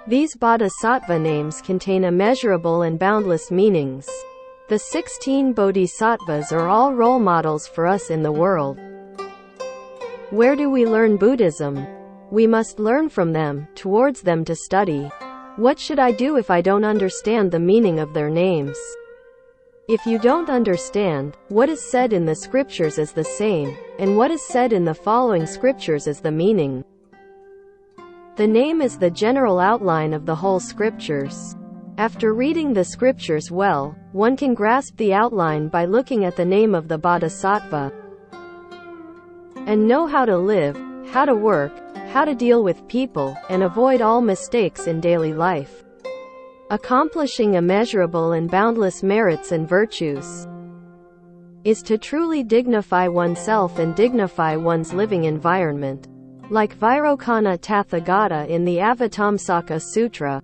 These bodhisattva names contain immeasurable and boundless meanings. The 16 bodhisattvas are all role models for us in the world. Where do we learn Buddhism? We must learn from them, towards them to study. What should I do if I don't understand the meaning of their names? If you don't understand, what is said in the scriptures is the same, and what is said in the following scriptures is the meaning. The name is the general outline of the whole scriptures. After reading the scriptures well, one can grasp the outline by looking at the name of the bodhisattva, and know how to live, how to work, how to deal with people, and avoid all mistakes in daily life, accomplishing immeasurable and boundless merits and virtues, is to truly dignify oneself and dignify one's living environment, like Vairocana Tathagata in the Avatamsaka Sutra,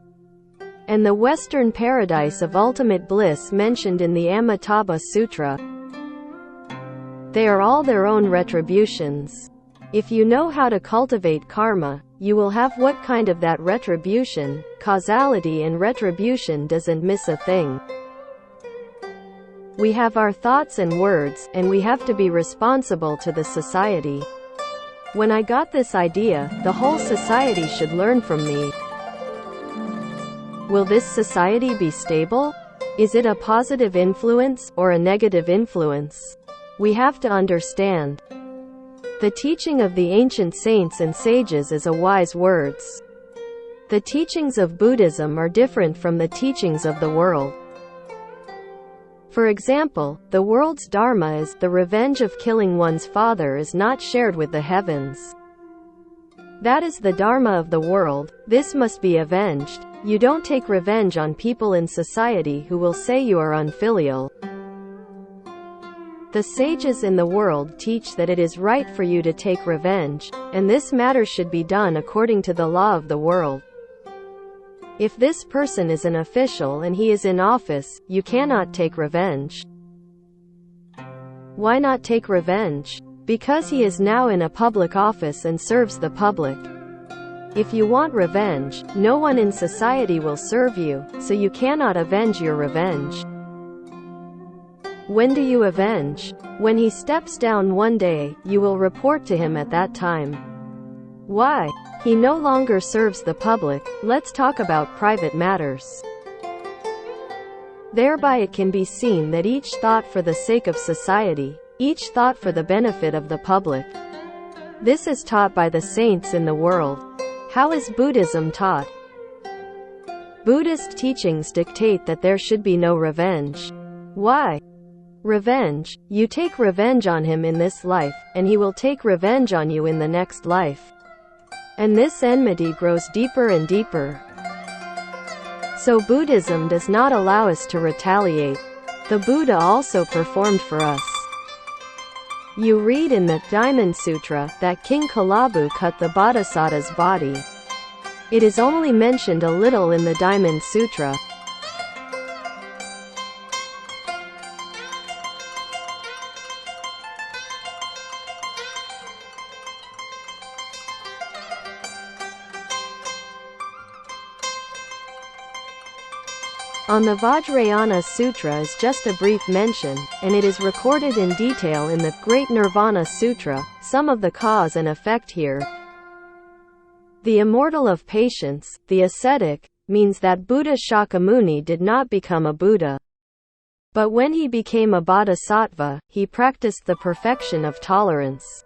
and the Western paradise of ultimate bliss mentioned in the Amitabha Sutra. They are all their own retributions. If you know how to cultivate karma, you will have what kind of that retribution. Causality and retribution doesn't miss a thing. We have our thoughts and words, and we have to be responsible to the society. When I got this idea, the whole society should learn from me. Will this society be stable? Is it a positive influence, or a negative influence? We have to understand. The teaching of the ancient saints and sages is a wise words. The teachings of Buddhism are different from the teachings of the world. For example, the world's dharma is, the revenge of killing one's father is not shared with the heavens. That is the dharma of the world, this must be avenged. You don't take revenge on people in society who will say you are unfilial. The sages in the world teach that it is right for you to take revenge, and this matter should be done according to the law of the world. If this person is an official and he is in office, you cannot take revenge. Why not take revenge? Because he is now in a public office and serves the public. If you want revenge, no one in society will serve you, so you cannot avenge your revenge. When do you avenge? When he steps down one day, you will report to him at that time. Why? He no longer serves the public. Let's talk about private matters. Thereby it can be seen that each thought for the sake of society, each thought for the benefit of the public. This is taught by the saints in the world. How is Buddhism taught? Buddhist teachings dictate that there should be no revenge. Why? Revenge. You take revenge on him in this life, and he will take revenge on you in the next life. And this enmity grows deeper and deeper. So Buddhism does not allow us to retaliate. The Buddha also performed for us. You read in the Diamond Sutra that King Kalabu cut the Bodhisattva's body. It is only mentioned a little in the Diamond Sutra. On the Vajrayana Sutra is just a brief mention, and it is recorded in detail in the Great Nirvana Sutra, some of the cause and effect here. The immortal of patience, the ascetic, means that Buddha Shakyamuni did not become a Buddha. But when he became a bodhisattva, he practiced the perfection of tolerance.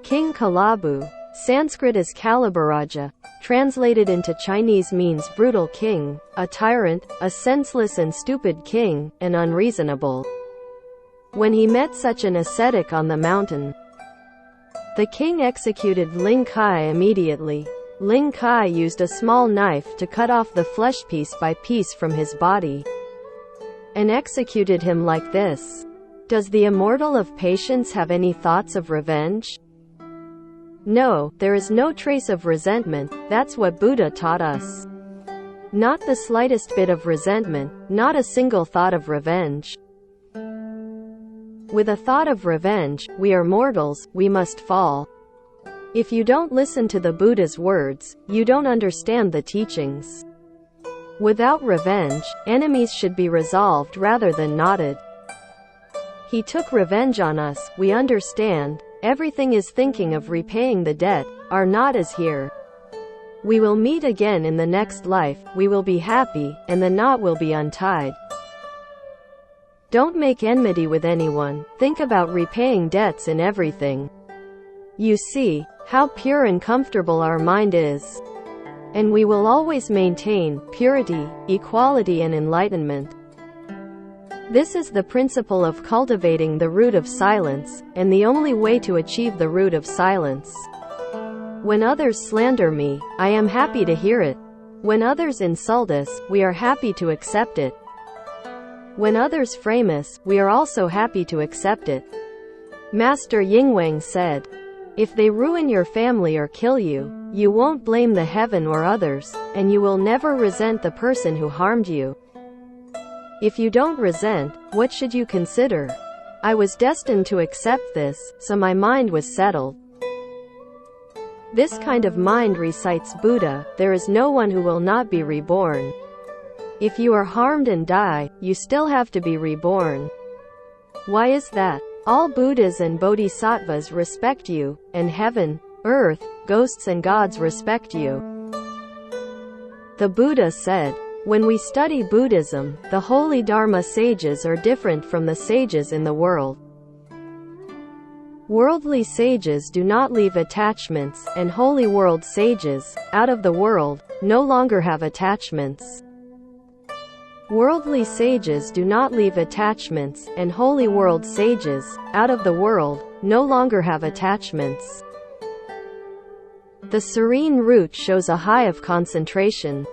King Kalabu, Sanskrit is Kalabaraja, translated into Chinese means brutal king, a tyrant, a senseless and stupid king, and unreasonable. When he met such an ascetic on the mountain, the king executed Ling Kai immediately. Ling Kai used a small knife to cut off the flesh piece by piece from his body, and executed him like this. Does the immortal of patience have any thoughts of revenge? No, there is no trace of resentment. That's what Buddha taught us. Not the slightest bit of resentment, not a single thought of revenge. With a thought of revenge, we are mortals, we must fall. If you don't listen to the Buddha's words, you don't understand the teachings. Without revenge, enemies should be resolved rather than knotted. He took revenge on us, we understand. Everything is thinking of repaying the debt. Our knot is here. We will meet again in the next life, we will be happy, and the knot will be untied. Don't make enmity with anyone, think about repaying debts in everything. You see how pure and comfortable our mind is. And we will always maintain purity, equality and enlightenment. This is the principle of cultivating the root of silence, and the only way to achieve the root of silence. When others slander me, I am happy to hear it. When others insult us, we are happy to accept it. When others frame us, we are also happy to accept it. Master Yingwang said, if they ruin your family or kill you, you won't blame the heaven or others, and you will never resent the person who harmed you. If you don't resent, what should you consider? I was destined to accept this, so my mind was settled. This kind of mind recites Buddha, there is no one who will not be reborn. If you are harmed and die, you still have to be reborn. Why is that? All Buddhas and Bodhisattvas respect you, and heaven, earth, ghosts and gods respect you. The Buddha said, when we study Buddhism, the holy Dharma sages are different from the sages in the world. Worldly sages do not leave attachments, and holy world sages, out of the world, no longer have attachments. Worldly sages do not leave attachments, and holy world sages, out of the world, no longer have attachments. The serene root shows a high of concentration.